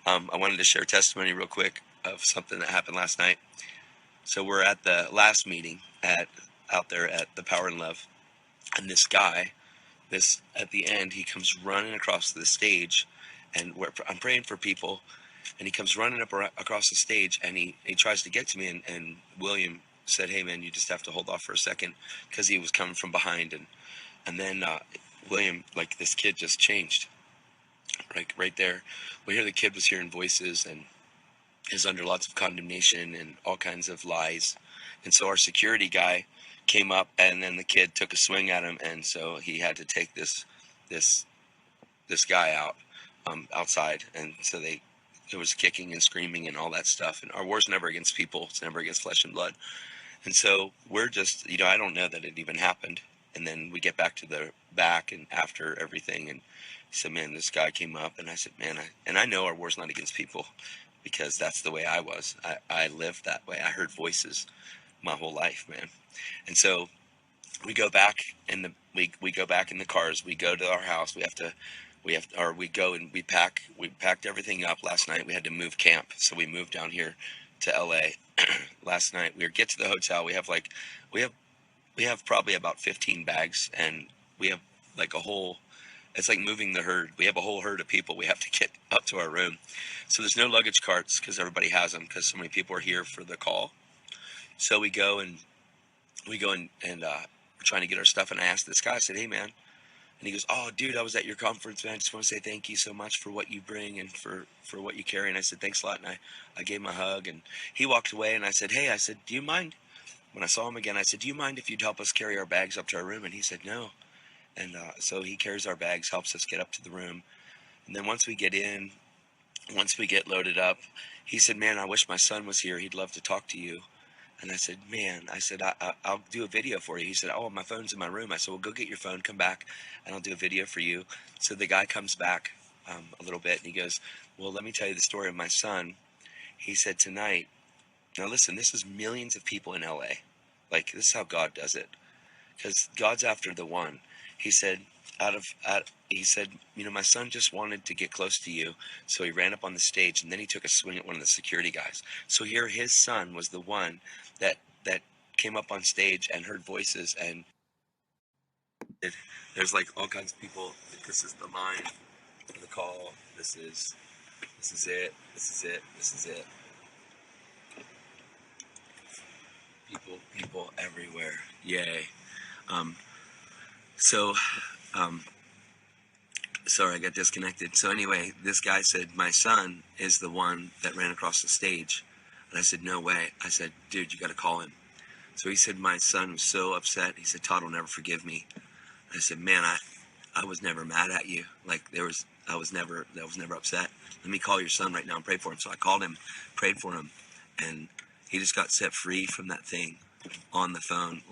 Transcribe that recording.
I wanted to share testimony real quick of something that happened last night. So we're at the last meeting out there at the Power and Love, and this guy, at the end, he comes running across the stage, and I'm praying for people, and he comes running across the stage, and he tries to get to me, and William said, "Hey man, you just have to hold off for a second," because he was coming from behind, and then William, like, this kid just changed, right there. We hear the kid was hearing voices and is under lots of condemnation and all kinds of lies. And so our security guy came up, and then the kid took a swing at him, and so he had to take this guy out outside. And so it was kicking and screaming and all that stuff. And our war's never against people; it's never against flesh and blood. And so we're just, I don't know that it even happened. And then we get back to the back, and after everything, and he said, "Man, this guy came up," and I said, "Man, I know our war's not against people." Because that's the way I was. I lived that way. I heard voices my whole life, man. And so we go back we go back in the cars. We go to our house. We go and we packed everything up last night. We had to move camp, so we moved down here to LA last night. We get to the hotel. We have probably about 15 bags, and we have like it's like moving the herd. We have a whole herd of people we have to get up to our room. So there's no luggage carts because everybody has them, because so many people are here for the call. So we go and we're trying to get our stuff. And I asked this guy, I said, "Hey man," and he goes, "Oh dude, I was at your conference, man. I just want to say thank you so much for what you bring and for what you carry." And I said, "Thanks a lot." And I gave him a hug, and he walked away, and I said, "Hey," I said, "Do you mind?" When I saw him again, I said, "Do you mind if you'd help us carry our bags up to our room?" And he said, "No." And so he carries our bags, helps us get up to the room. And then once we get loaded up, he said, "Man, I wish my son was here. He'd love to talk to you." And I said, "Man," I said, I'll do a video for you." He said, "Oh, my phone's in my room." I said, "Well, go get your phone, come back, and I'll do a video for you." So the guy comes back a little bit, and he goes, "Well, let me tell you the story of my son." He said, "Tonight," now listen, this is millions of people in LA. Like, this is how God does it. Because God's after the one. He said, he said, "My son just wanted to get close to you, so he ran up on the stage, and then he took a swing at one of the security guys." So here, his son was the one that came up on stage and heard voices, and there's like all kinds of people. This is the line for the call. This is it. This is it. This is it. People everywhere. Yay. Sorry, I got disconnected. So anyway, this guy said, "My son is the one that ran across the stage." And I said, "No way." I said, "Dude, you got to call him." So he said, "My son was so upset." He said, "Todd will never forgive me." I said, "Man, I was never mad at you. Like, I was never upset. Let me call your son right now and pray for him." So I called him, prayed for him, and he just got set free from that thing on the phone.